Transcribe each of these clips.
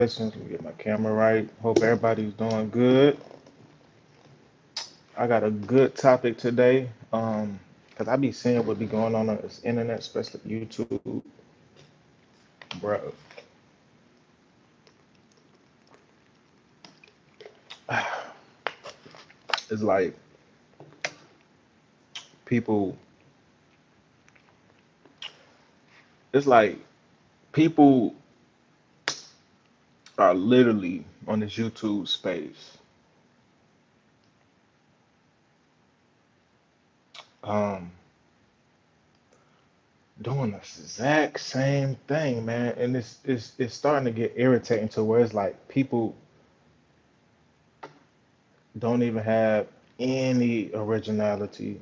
Let me get my camera right. Hope everybody's doing good. I got a good topic today. Cause I be seeing what be going on this internet, especially YouTube, bro. It's like people. It's like people are literally on this YouTube space, um, doing the exact same thing, man. And it's starting to get irritating to where it's like people don't even have any originality.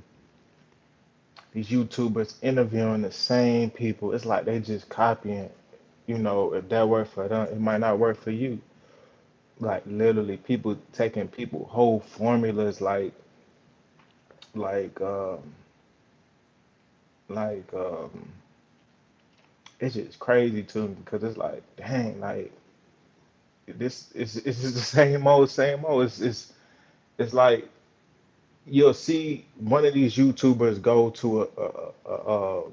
These YouTubers interviewing the same people. It's like they just copying. If that worked for them, it might not work for you. Like literally, people taking people whole formulas, like, like, it's just crazy to me because it's like, dang, like this is it's just the same old. It's like you'll see one of these YouTubers go to a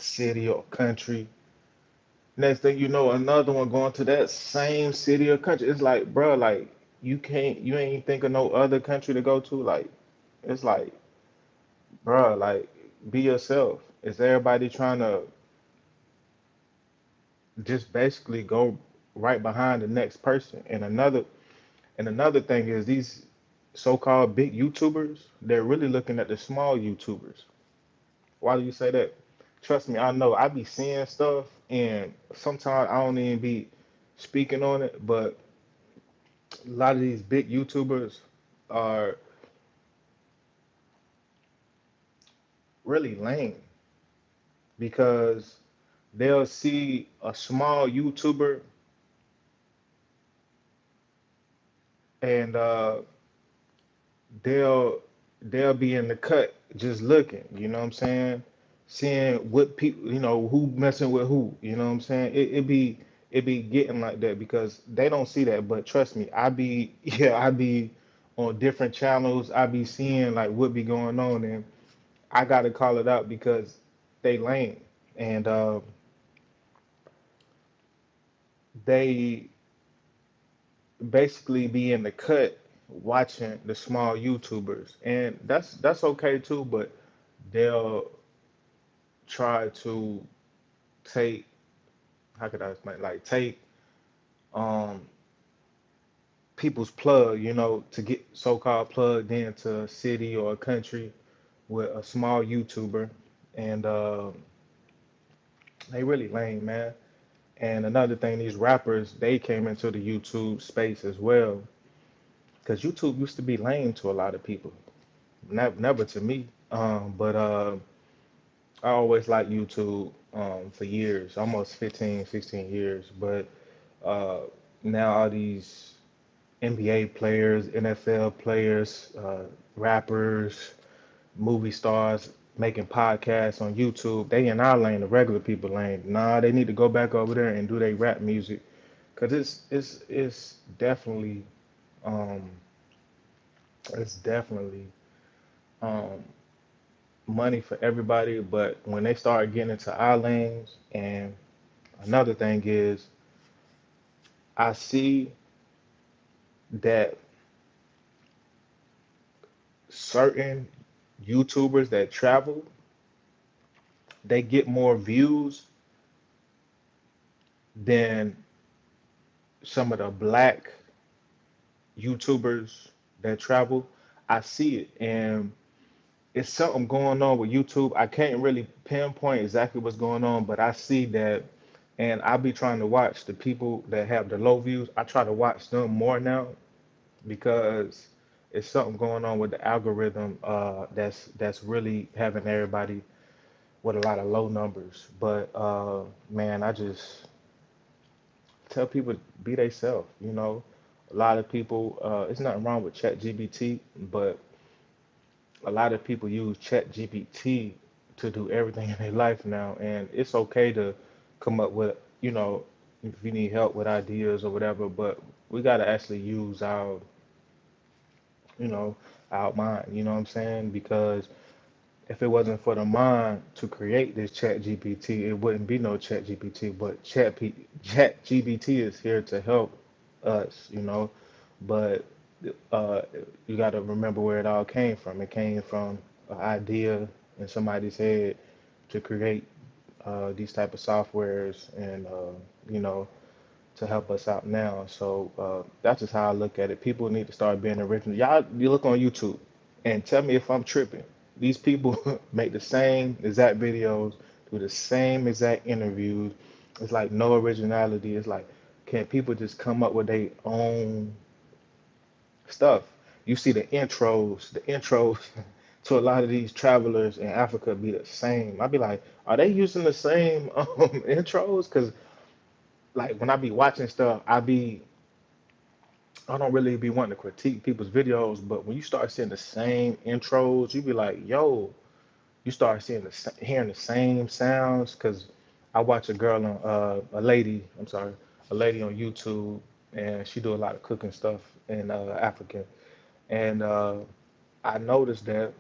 city or country. Next thing you know, another one going to that same city or country. It's like, bro, like you ain't think of no other country to go to. Like, it's like, bro, like, be yourself. Is everybody trying to just basically go right behind the next person? And another thing is these so-called big YouTubers, they're really looking at the small YouTubers. Why do you say that? Trust me, I know I be seeing stuff, and sometimes I don't even be speaking on it, but a lot of these big YouTubers are really lame because they'll see a small YouTuber and they'll they'll be in the cut just looking, you know what I'm saying? Seeing what people, who messing with who, you know what I'm saying? It be getting like that because they don't see that, but trust me, I be on different channels, I be seeing like what be going on, and I gotta call it out because they lame and they basically be in the cut watching the small YouTubers, and that's okay too. But they'll try to take how could I explain like take um people's plug, to get so-called plugged into a city or a country with a small YouTuber, and they really lame, man. And another thing, these rappers, they came into the YouTube space as well. Because YouTube used to be lame to a lot of people. Never to me. But I always liked YouTube for years, almost 15, 16 years. But uh, now all these NBA players, NFL players, rappers, movie stars making podcasts on YouTube, they in our lane, the regular people lane. Nah, they need to go back over there and do their rap music. Cause um it's definitely um money for everybody, but when they start getting into our lanes, and another thing is I see that certain YouTubers that travel, they get more views than some of the black YouTubers that travel. I see it, and it's something going on with YouTube. I can't really pinpoint exactly what's going on, but I see that, and I be trying to watch the people that have the low views. I try to watch them more now because it's something going on with the algorithm that's really having everybody with a lot of low numbers. But man, I just tell people to be themselves. A lot of people, it's nothing wrong with ChatGPT, but a lot of people use ChatGPT to do everything in their life now, and it's okay to come up with, you know, if you need help with ideas or whatever. But we gotta actually use our, you know, our mind. You know what I'm saying? Because if it wasn't for the mind to create this chat GPT, it wouldn't be no chat GPT. But chat GPT is here to help us, you know. But uh, you got to remember where it all came from. It came from an idea in somebody's head to create these type of softwares and you know, to help us out now. So that's just how I look at it. People need to start being original. Y'all, you look on YouTube and tell me if I'm tripping. These people make the same exact videos, do the same exact interviews. It's like no originality. It's like, can people just come up with their own stuff? You see the intros to a lot of these travelers in Africa be the same. I'd be like, are they using the same intros? Because like when I be watching stuff, I don't really be wanting to critique people's videos, but when you start seeing the same intros, you be like, yo, you start seeing hearing the same sounds. Cause I watch a girl on I'm sorry, a lady on YouTube, and she do a lot of cooking stuff in Africa, and I noticed that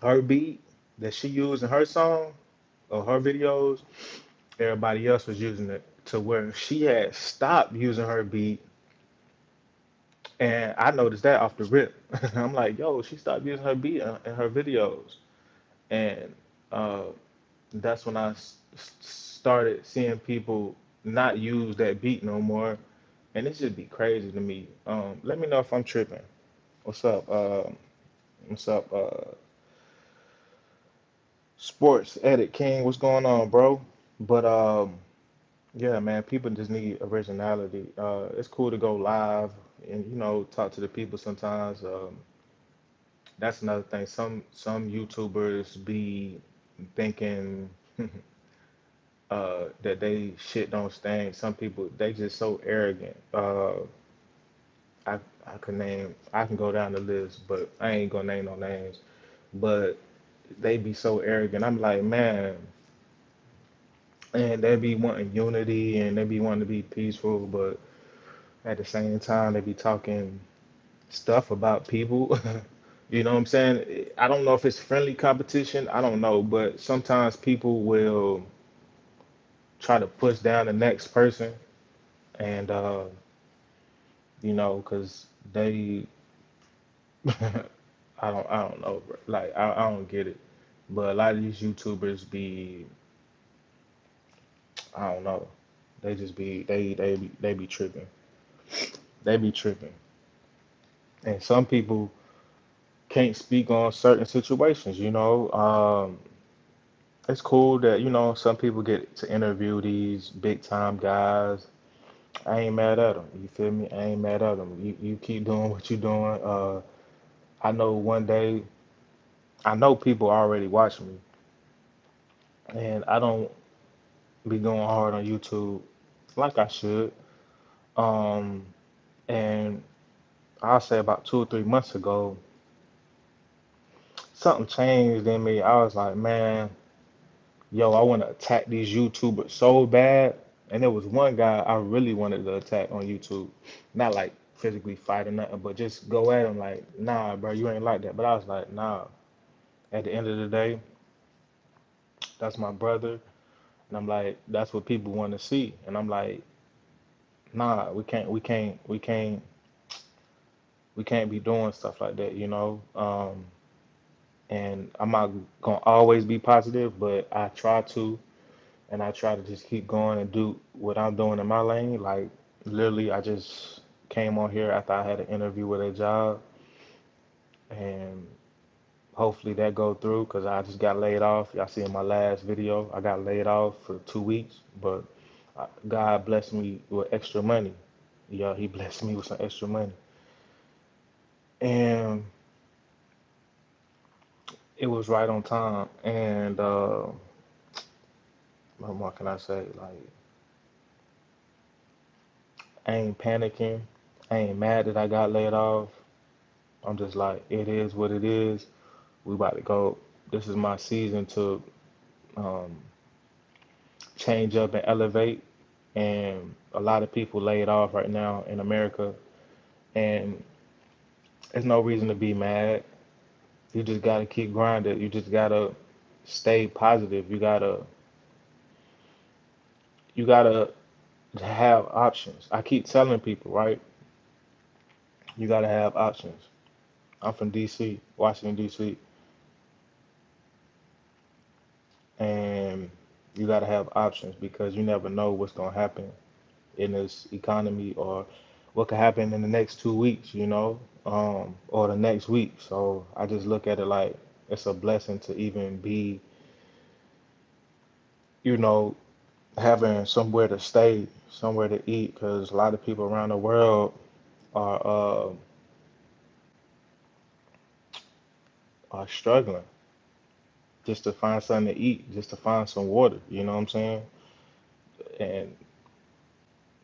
her beat that she used in her song or her videos, everybody else was using it to where she had stopped using her beat. And I noticed that off the rip. I'm like, yo, she stopped using her beat in her videos. And uh, that's when started seeing people not use that beat no more. And it should be crazy to me. Let me know if I'm tripping. What's up? What's up? Sports Edit King, what's going on, bro? But yeah, man, people just need originality. It's cool to go live and talk to the people sometimes. That's another thing. Some YouTubers be thinking that they shit don't stink. Some people they just so arrogant. I I can go down the list, but I ain't gonna name no names. But they be so arrogant. I'm like, man, and they be wanting unity and they be wanting to be peaceful, but at the same time they be talking stuff about people. You know what I'm saying? I don't know if it's friendly competition. I don't know, but sometimes people will try to push down the next person, and because they, I don't know, bro. Like I don't get it. But a lot of these YouTubers be, I don't know, they just be they be tripping. They be tripping, and some people can't speak on certain situations. It's cool that some people get to interview these big time guys. I ain't mad at them. You feel me? I ain't mad at them. You keep doing what you're doing. I know one day, I know people already watch me, and I don't be going hard on YouTube like I should. Um, and I'll say about 2 or 3 months ago, something changed in me. I was like, man, yo, I want to attack these YouTubers so bad. And there was one guy I really wanted to attack on YouTube. Not like physically fight or nothing, but just go at him like, nah, bro, you ain't like that. But I was like, nah. At the end of the day, that's my brother. And I'm like, that's what people want to see. And I'm like, nah, we can't be doing stuff like that. And I'm not gonna always be positive, but I try to. And I try to just keep going and do what I'm doing in my lane. Like literally, I just came on here after I had an interview with a job, and hopefully that go through because I just got laid off. Y'all see in my last video, I got laid off for 2 weeks, but God blessed me with extra money. Yeah, He blessed me with some extra money, and it was right on time. And what more can I say? Like, I ain't panicking. I ain't mad that I got laid off. I'm just like, it is what it is. We about to go. This is my season to um, change up and elevate. and a lot of people laid off right now in America, and there's no reason to be mad. You just gotta keep grinding. You just gotta stay positive. You gotta have options. I keep telling people, right? You gotta have options. I'm from DC, Washington DC, and you gotta have options because you never know what's gonna happen in this economy or what could happen in the next 2 weeks, or the next week. So I just look at it like it's a blessing to even be, you know, having somewhere to stay, somewhere to eat, because a lot of people around the world are struggling just to find something to eat, just to find some water. You know what I'm saying? And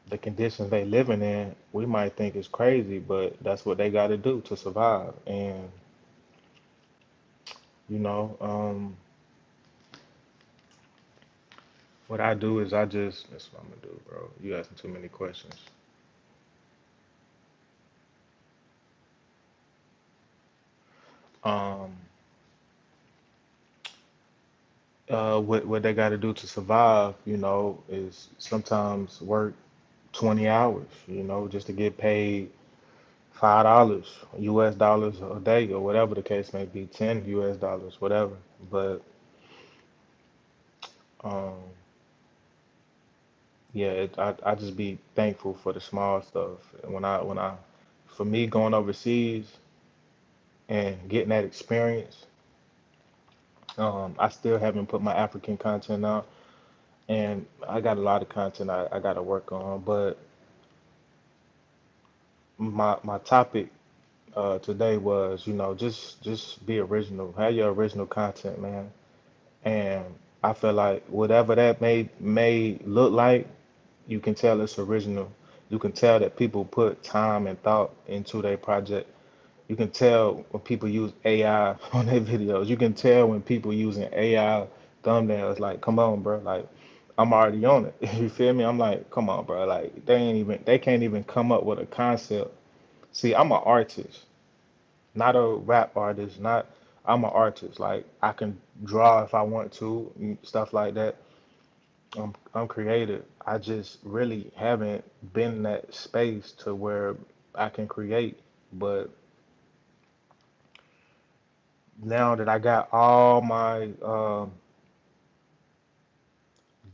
the conditions they living in, we might think is crazy, but that's what they got to do to survive. And you know, what I do is that's what I'm gonna do, bro. You asking too many questions. Um, what they got to do to survive, is sometimes work 20 hours, just to get paid $5 US dollars a day or whatever the case may be, 10 US dollars, whatever. But um, yeah, I just be thankful for the small stuff. For me going overseas and getting that experience, I still haven't put my African content out, and I got a lot of content I got to work on. But my topic today was, just be original, have your original content, man. And I feel like whatever that may look like, you can tell it's original. You can tell that people put time and thought into their project. You can tell when people use AI on their videos. You can tell when people using AI thumbnails. Like, come on, bro. Like, I'm already on it. You feel me? I'm like, come on, bro. Like, they can't even come up with a concept. See, I'm an artist, not a rap artist. Not, I'm an artist. Like, I can draw if I want to, and stuff like that. I'm creative. I just really haven't been in that space to where I can create. But now that I got all my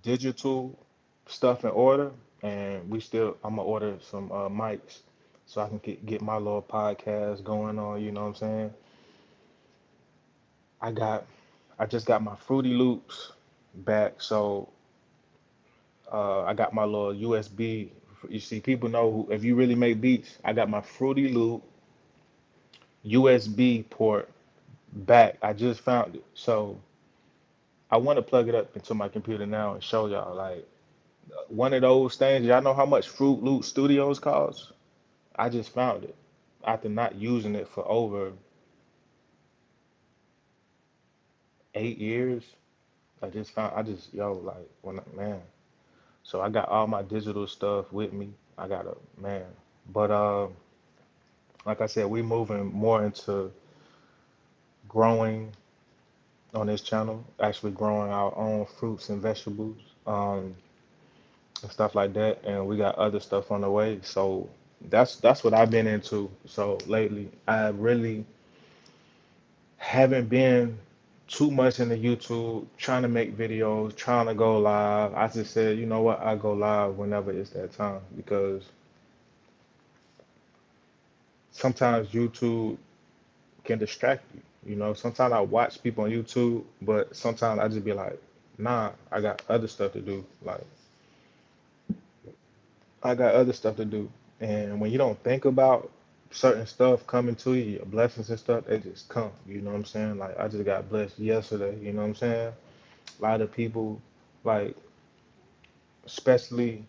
digital stuff in order, and I'm gonna order some mics so I can get my little podcast going on. You know what I'm saying? I got, I just got my Fruity Loops back, so I got my little USB. You see, people know if you really make beats, I got my Fruity Loop USB port back. I just found it, so I want to plug it up into my computer now and show y'all like one of those things. Y'all know how much Fruit Loop Studios costs? I just found it after not using it for over 8 years. I just, yo, like, man. So I got all my digital stuff with me. I got a, man. But, like I said, we moving more into growing on this channel, actually growing our own fruits and vegetables, and stuff like that. And we got other stuff on the way. So that's what I've been into. So lately, I really haven't been too much into YouTube, trying to make videos, trying to go live. I just said, you know what, I go live whenever it's that time because sometimes YouTube can distract you. Sometimes I watch people on YouTube, but sometimes I just be like, nah, I got other stuff to do. Like, I got other stuff to do. And when you don't think about certain stuff coming to you, your blessings and stuff, they just come. You know what I'm saying? Like, I just got blessed yesterday. You know what I'm saying? A lot of people, like, especially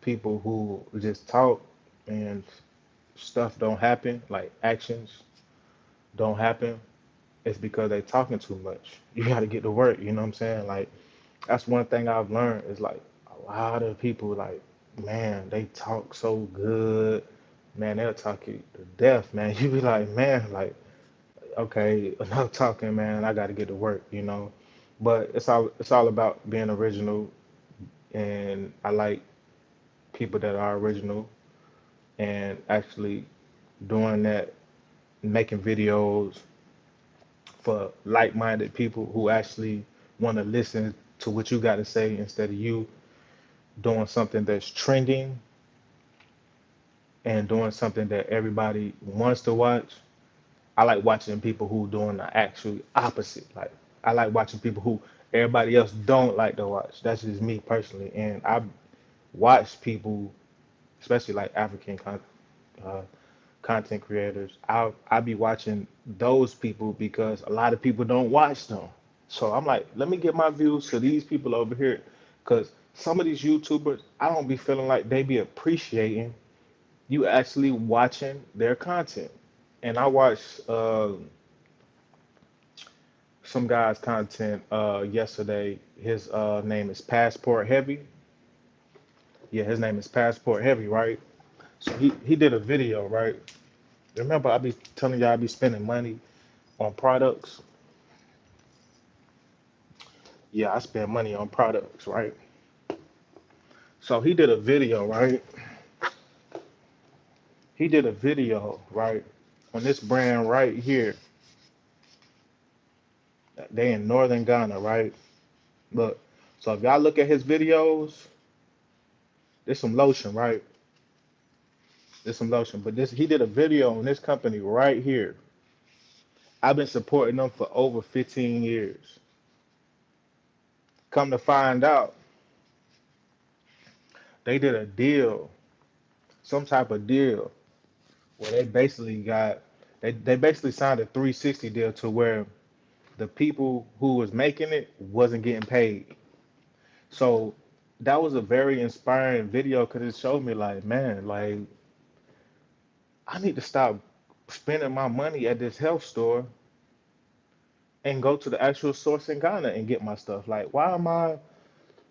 people who just talk and stuff don't happen, like actions don't happen, it's because they talking too much. You got to get to work. You know what I'm saying? Like, that's one thing I've learned is like a lot of people like, man, they talk so good. Man, they'll talk you to death, man. You be like, man, like, okay, enough talking, man. I got to get to work, you know. But it's all about being original, and I like people that are original and actually doing that, making videos for like-minded people who actually want to listen to what you got to say instead of you doing something that's trending and doing something that everybody wants to watch. I like watching people who doing the actual opposite. Like I like watching people who everybody else don't like to watch. That's just me personally, and I watch people, especially like uh, content creators. I'll be watching those people because a lot of people don't watch them. So I'm like, let me get my views to these people over here, because some of these YouTubers, I don't be feeling like they be appreciating you actually watching their content. And I watched some guy's content yesterday. His name is Passport Heavy. Yeah, his name is Passport Heavy, right? So he did a video, right? Remember, I be telling y'all I be spending money on products. Yeah, I spend money on products, right? So he did a video, right? He did a video, right, on this brand right here. They in northern Ghana, right? Look, so if y'all look at his videos, there's some lotion, right? There's some lotion, but this he did a video on this company right here. I've been supporting them for over 15 years. Come to find out, they did a deal, some type of deal, where they basically signed a 360 deal to where the people who was making it wasn't getting paid. So that was a very inspiring video because it showed me like, man, like I need to stop spending my money at this health store and go to the actual source in Ghana and get my stuff. Like, why am I?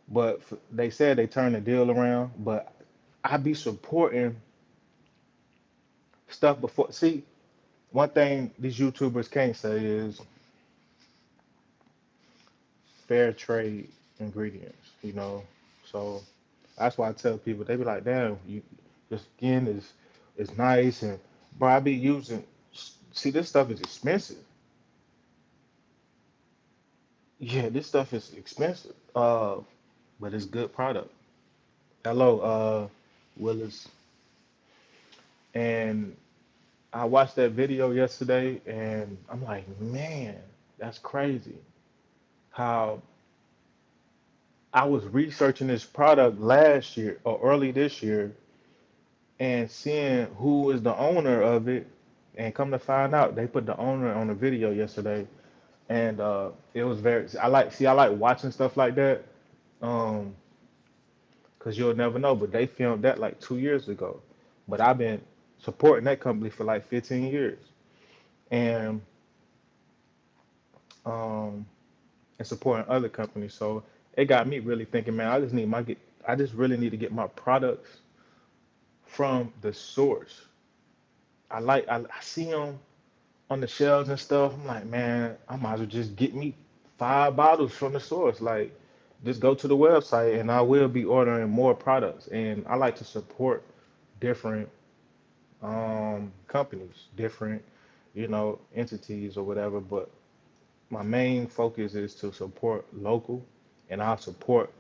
But they said they turned the deal around, but I be supporting stuff before. See, one thing these YouTubers can't say is fair trade ingredients, you know. So that's why I tell people they be like, damn, your skin is nice and bro, I be using. See, this stuff is expensive. Yeah, this stuff is expensive. But it's good product. Hello, Willis. And I watched that video yesterday, and I'm like, man, that's crazy. How I was researching this product last year or early this year, and seeing who is the owner of it, and come to find out they put the owner on the video yesterday, and it was very. I like watching stuff like that, um, because you'll never know. But they filmed that like 2 years ago, but I've been supporting that company for like 15 years, and um, and supporting other companies. So it got me really thinking, man, I just really need to get my products from the source. I see them on the shelves and stuff. I'm like, man, I might as well just get me 5 bottles from the source. Like, just go to the website and I will be ordering more products. And I like to support different companies, different, entities or whatever. But my main focus is to support local, and I'll support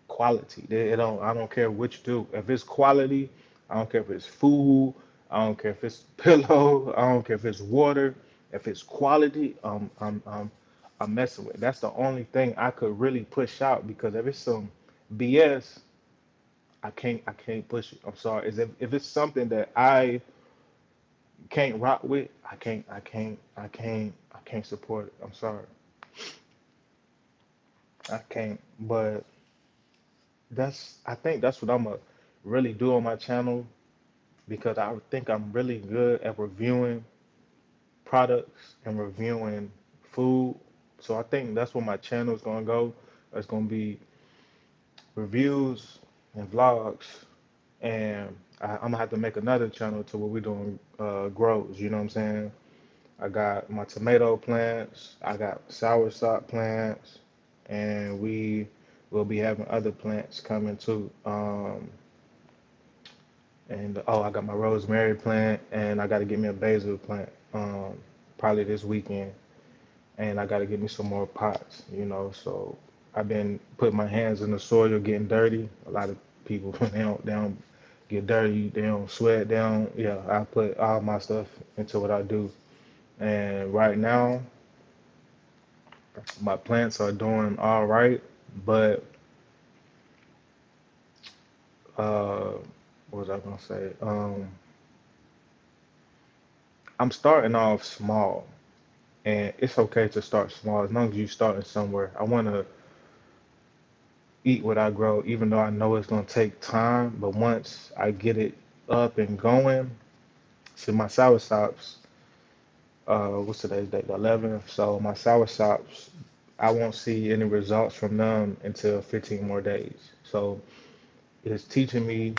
quality. I don't care what you do. If it's quality, I don't care if it's food, I don't care if it's pillow, I don't care if it's water. If it's quality, I'm messing with. That's the only thing I could really push out, because if it's some BS, I can't push it. I'm sorry. If it's something that I can't rock with, I can't support it. I'm sorry. I can't. But I think that's what I'm gonna really do on my channel, because I think I'm really good at reviewing products and reviewing food. So I think that's where my channel is gonna go. It's gonna be reviews and vlogs, and I'm gonna have to make another channel to where we're doing grows. You know what I'm saying? I got my tomato plants, I got soursop plants, and we will be having other plants coming too. And oh, I got my rosemary plant, and I got to get me a basil plant probably this weekend, and I got to get me some more pots. So I've been putting my hands in the soil, getting dirty. A lot of people they don't get dirty, they don't sweat, they don't. Yeah, I put all my stuff into what I do, and right now my plants are doing all right, but uh, what was I gonna say? I'm starting off small, and it's okay to start small as long as you're starting somewhere. I want to eat what I grow, even though I know it's gonna take time. But once I get it up and going, see my soursops. What's today's date? The 11th. So my soursops, I won't see any results from them until 15 more days. So it's teaching me,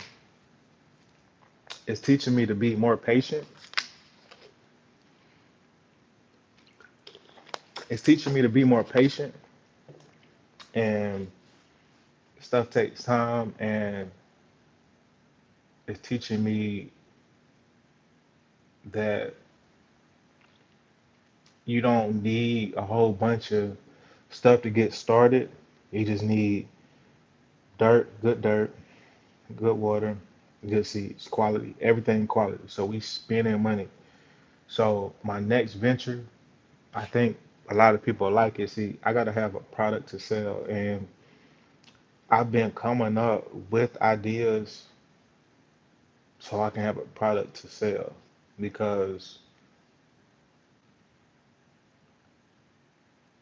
it's teaching me to be more patient. It's teaching me to be more patient, and stuff takes time, and it's teaching me that you don't need a whole bunch of stuff to get started. You just need dirt, good water, good seeds, quality, everything quality. So we spending money. So my next venture, I think a lot of people like it. See, I gotta have a product to sell, and I've been coming up with ideas so I can have a product to sell because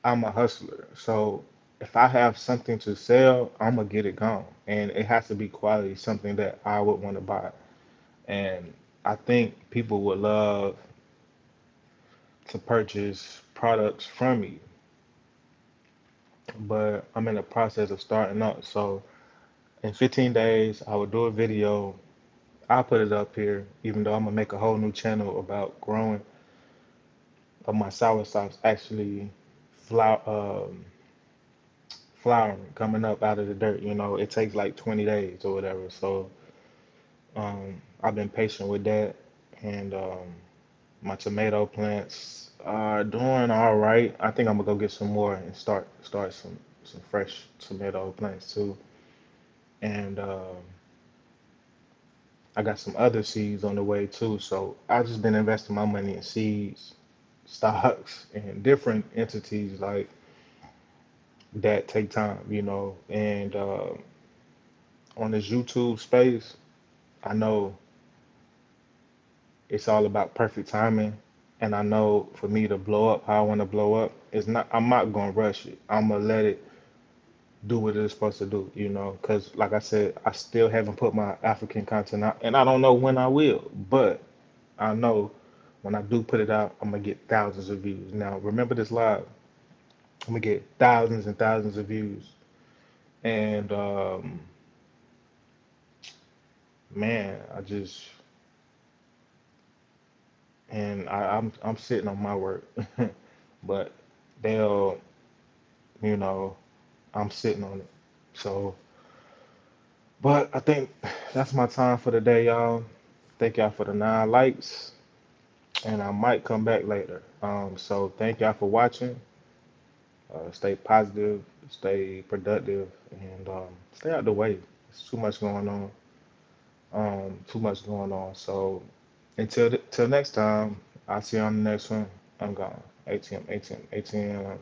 I'm a hustler. So if I have something to sell, I'm gonna get it gone, and it has to be quality, something that I would want to buy. And I think people would love to purchase products from me, but I'm in the process of starting up. So in 15 days, I will do a video. I'll put it up here, even though I'm gonna make a whole new channel about growing of my soursops actually flower, flowering, coming up out of the dirt. It takes like 20 days or whatever. So I've been patient with that, and my tomato plants are doing all right. I think I'm gonna go get some more and start some fresh tomato plants too. And I got some other seeds on the way too. So I just been investing my money in seeds, stocks, and different entities like that take time. And on this YouTube space, I know it's all about perfect timing. And I know for me to blow up how I want to blow up, I'm not gonna rush it. I'm gonna let it do what it's supposed to do. Because like I said, I still haven't put my African content out, and I don't know when I will, but I know when I do put it out, I'm gonna get thousands of views. Now, remember this live, I'm gonna get thousands and thousands of views, and man, I'm sitting on my work, but they'll, you know, I'm sitting on it. So, but I think that's my time for the day, y'all. Thank y'all for the 9 likes, and I might come back later. So thank y'all for watching. Stay positive, stay productive, and stay out the way. There's too much going on. Too much going on. So till next time, I'll see you on the next one. I'm gone. ATM, ATM, ATM.